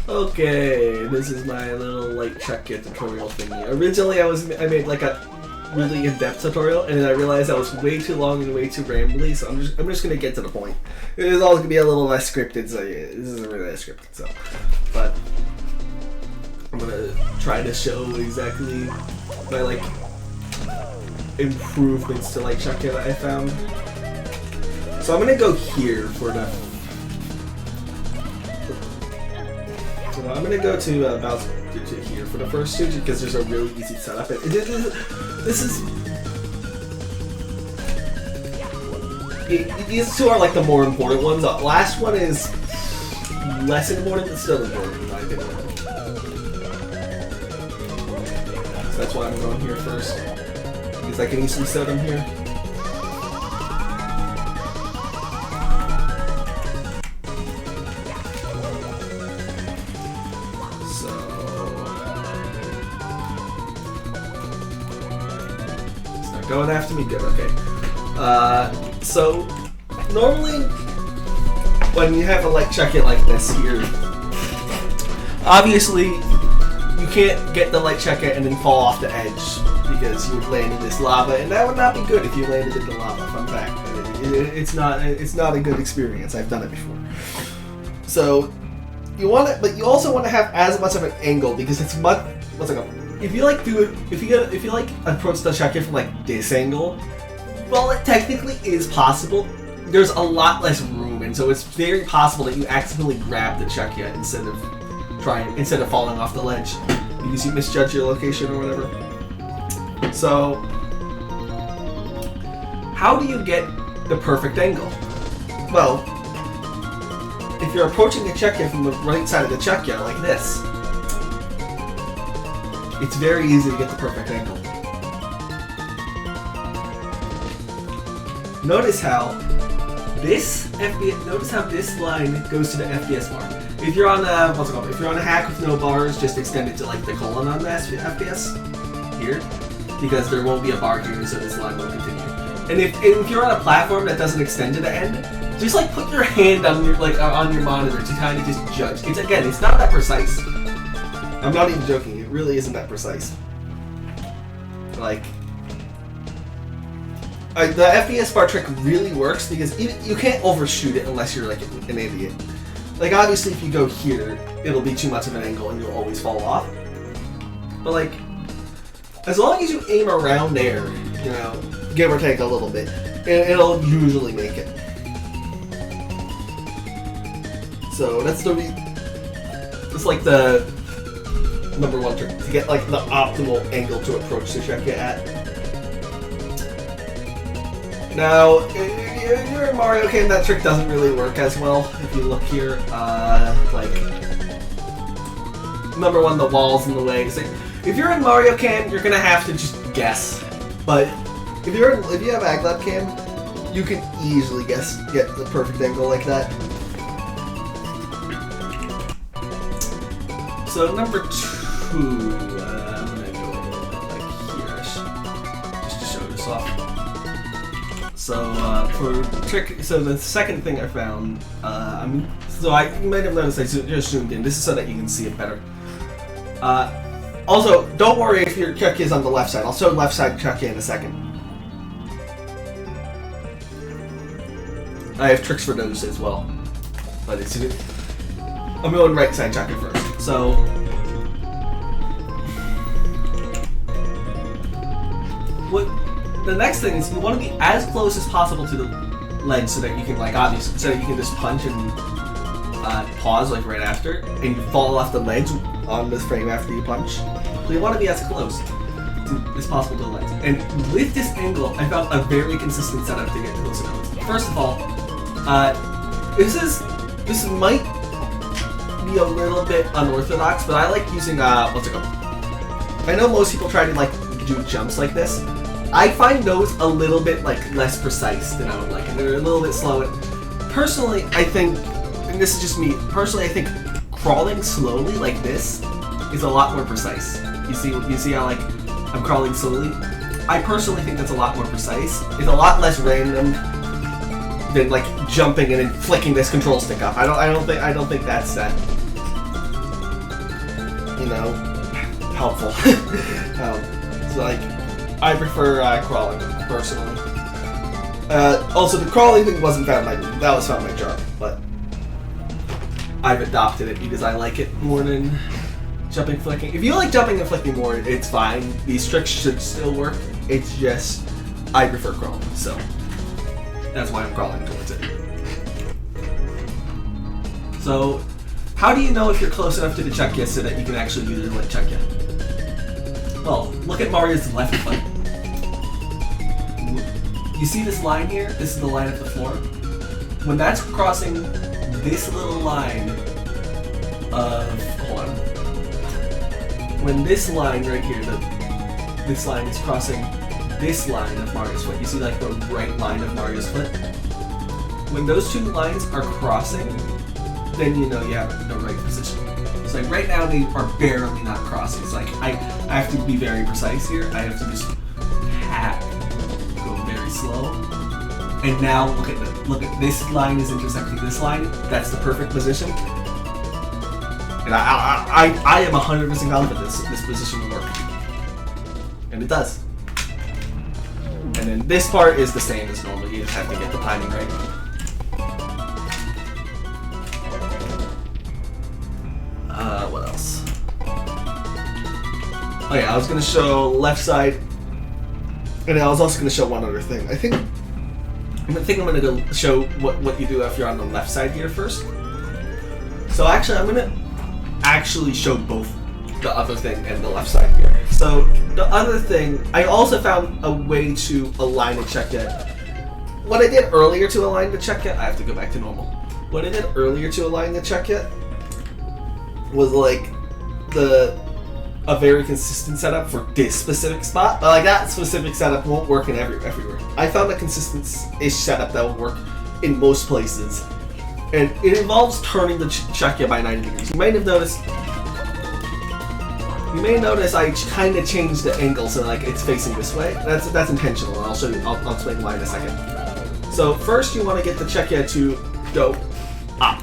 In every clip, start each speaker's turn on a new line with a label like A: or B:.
A: Okay, this is my little light Chuckya tutorial thingy. Originally, I made like a really in-depth tutorial, and then I realized that was way too long and way too rambly. So I'm just gonna get to the point. It is all gonna be a little less scripted. So yeah, this isn't really that scripted. So, but I'm gonna try to show exactly my like improvements to light Chuckya that I found. So I'm gonna go here for the. I'm gonna go to about to here for the first two because there's a really easy setup. These two are like the more important ones. The last one is less important, but still important in my opinion. So that's why I'm going here first because I can easily set them here. Going after me? Good, okay. So, normally, when you have a light Chuckya like this here, obviously, you can't get the light Chuckya and then fall off the edge because you would land in this lava, and that would not be good if you landed in the lava, fun fact. It's not a good experience. I've done it before. So, you want it, but you also want to have as much of an angle because it's much, what's it called? If you like approach the Chuckya from like this angle, well, it technically is possible. There's a lot less room, and so it's very possible that you accidentally grab the Chuckya instead of falling off the ledge because you misjudge your location or whatever. So, how do you get the perfect angle? Well, if you're approaching the Chuckya from the right side of the Chuckya like this, it's very easy to get the perfect angle. Notice how this line goes to the FPS bar. If you're on a if you're on a hack with no bars, just extend it to like the colon on the FPS here, because there won't be a bar here, so this line will continue. And if you're on a platform that doesn't extend to the end, just like put your hand on your on your monitor to kind of just judge. It's not that precise. I'm not even joking. It really isn't that precise. Like, the FPS bar trick really works because you can't overshoot it unless you're like an idiot. Like, obviously, if you go here, it'll be too much of an angle and you'll always fall off. But like, as long as you aim around there, you know, give or take a little bit, it'll usually make it. So that's it's like the number one trick to get like the optimal angle to approach the Chuckya at. Now, if you're in Mario Kart, that trick doesn't really work as well. If you look here, like number one, the walls in the way. So if you're in Mario Kart, you're gonna have to just guess. But if you have Aglab Cam, you can easily get the perfect angle like that. So number two, I'm gonna go like here, just to show this off. So so the second thing I found, you might have noticed I just zoomed in. This is so that you can see it better. Also, don't worry if your Chuckya is on the left side. I'll show left side Chuckya in a second. I have tricks for those as well, but I'm going right side Chuckya first. So, the next thing is you want to be as close as possible to the ledge so that you can so that you can just punch and pause like right after, and you fall off the ledge on this frame after you punch. So you want to be as close as possible to the ledge. And with this angle, I found a very consistent setup to get close enough. First of all, this might be a little bit unorthodox, but I like using what's it called? I know most people try to like do jumps like this. I find those a little bit like less precise than I would like, and they're a little bit slow. And personally, I think, and this is just me. Personally, I think crawling slowly like this is a lot more precise. You see how like I'm crawling slowly? I personally think that's a lot more precise. It's a lot less random than like jumping and then flicking this control stick up. I don't think that's that you know, helpful. So like, I prefer crawling personally. Also, the crawling thing wasn't found by me. That was found by Jar, but I've adopted it because I like it more than jumping flicking. If you like jumping and flicking more, it's fine. These tricks should still work. It's just I prefer crawling, so that's why I'm crawling towards it. So, how do you know if you're close enough to the Chuckya so that you can actually use the Light Chuckya? Well, look at Mario's left foot. You see this line here? This is the line of the floor. When that's crossing this little line of... hold on. When this line right here, this line is crossing this line of Mario's foot. You see like the right line of Mario's foot? When those two lines are crossing, then you know you have the right position. So like right now they are barely not crossing. It's like I have to be very precise here. I have to just go very slow. And now look at this line is intersecting this line. That's the perfect position. And I am 100% confident this position will work. And it does. And then this part is the same as normal. You just have to get the timing right. What else? Oh yeah, I was going to show left side. And I was also going to show one other thing. I think I'm going to go show what you do if you're on the left side here first. So actually, I'm going to show both the other thing and the left side here. So the other thing, I also found a way to align the Chuckya. What I did earlier to align the Chuckya, I have to go back to normal. What I did earlier to align the Chuckya was like a very consistent setup for this specific spot. But like that specific setup won't work in everywhere. I found a consistent-ish setup that will work in most places. And it involves turning the Chuckya by 90 degrees. You may notice I kind of changed the angle so like it's facing this way. That's intentional. I'll show you. I'll explain why in a second. So first you want to get the Chuckya to go up.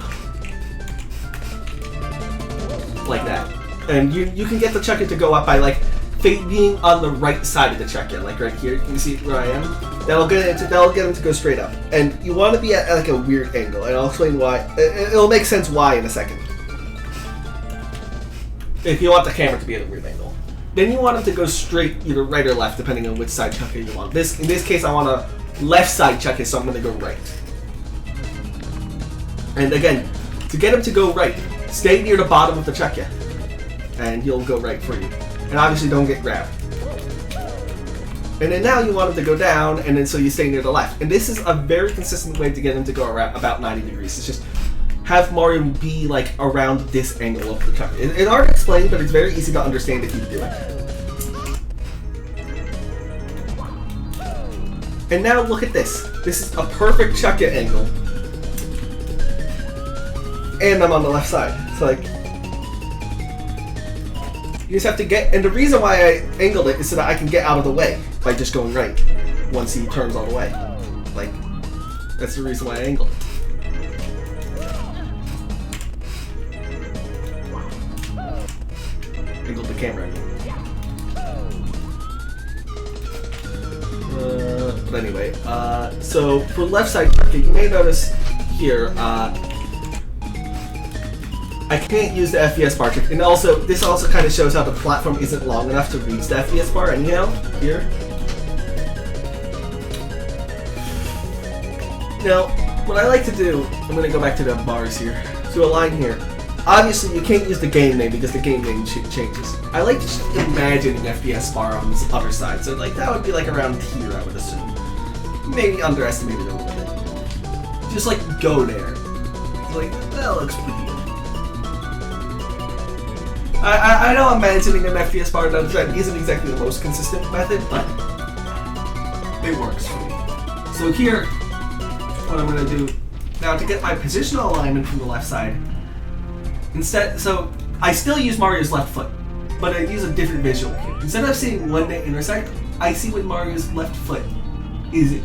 A: Like that. And you can get the Chuckya to go up by like being on the right side of the Chuckya, like right here. Can you see where I am? That'll get him to go straight up. And you want to be at like a weird angle, and I'll explain why. It'll make sense why in a second. If you want the camera to be at a weird angle. Then you want him to go straight, either right or left, depending on which side Chuckya you want. In this case, I want a left side Chuckya, so I'm going to go right. And again, to get him to go right, stay near the bottom of the Chuckya, and he'll go right for you. And obviously don't get grabbed. And then now you want him to go down, and then so you stay near the left. And this is a very consistent way to get him to go around about 90 degrees. It's just have Mario be like around this angle of the Chuckya. It's hard to explain, but it's very easy to understand if you do it. And now look at this. This is a perfect Chuckya angle. And I'm on the left side. It's like, you just have to get, and the reason why I angled it is so that I can get out of the way by just going right once he turns all the way. Like, that's the reason why I angled it. Angled the camera. But anyway, so for left side Chuckya, you may notice here, I can't use the FPS bar trick, and this also kind of shows how the platform isn't long enough to reach the FPS bar anyhow, here. Now, what I like to do, I'm going to go back to the bars here, to align here. Obviously, you can't use the game name because the game name changes. I like to just imagine an FPS bar on this other side, so like that would be like around here, I would assume. Maybe underestimated a little bit. Just like go there. It's like, that looks pretty good. I know imagining an FPS bar that isn't exactly the most consistent method, but it works for me. So here, what I'm going to do now to get my positional alignment from the left side, so I still use Mario's left foot, but I use a different visual here. Instead of seeing when they intersect, I see when Mario's left foot is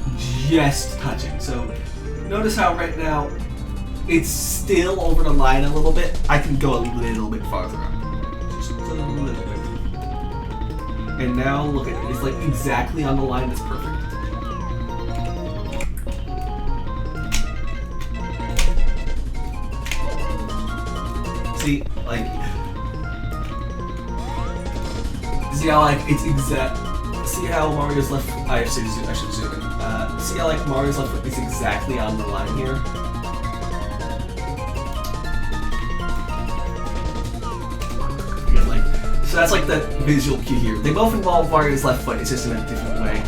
A: just touching. So notice how right now it's still over the line a little bit. I can go a little bit farther up. Just a little bit. And now look at it. It's like exactly on the line. That's perfect. See, like, see how like it's exact. See how Mario's left. I should zoom in. See how like Mario's left foot is exactly on the line here. Yeah, like, so that's like the visual cue here. They both involve Mario's left foot. It's just in a different way.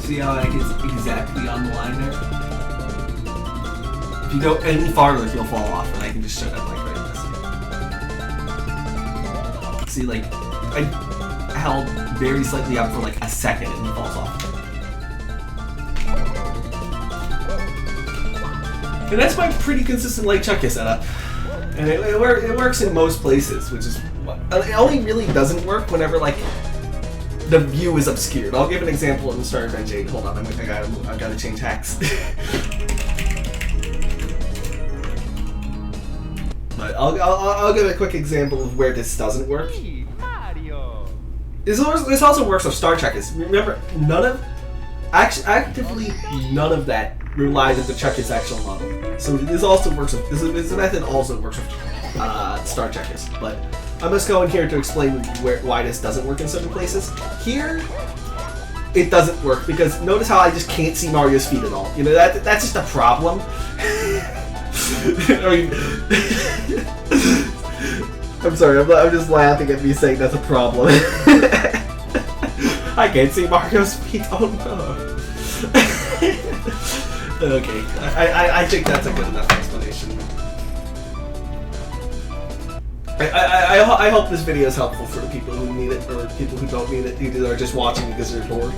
A: See how like it's exactly on the line there? If you go any farther, you'll fall off, and I can just show that like right this. See, like, I held very slightly up for like a second and he falls off. And that's my pretty consistent Light Chuckya setup. And it works in most places, which is... It only really doesn't work whenever, like, the view is obscured. I'll give an example in the Star Revenge 8. Hold on, I've got to change hacks. But I'll give a quick example of where this doesn't work. This also works with Star Chuckyas. Remember, actively none of that relies on the Chuckya's actual model. So this also works with, this method also works with Star Chuckyas. But I'm just going here to explain why this doesn't work in certain places. Here, it doesn't work because notice how I just can't see Mario's feet at all. You know, that's just a problem. I mean, I'm sorry, I'm just laughing at me saying that's a problem. I can't see Mario's feet. Oh no. Okay, I think that's a good enough explanation. I hope this video is helpful for the people who need it, or people who don't need it, either are just watching because they're bored.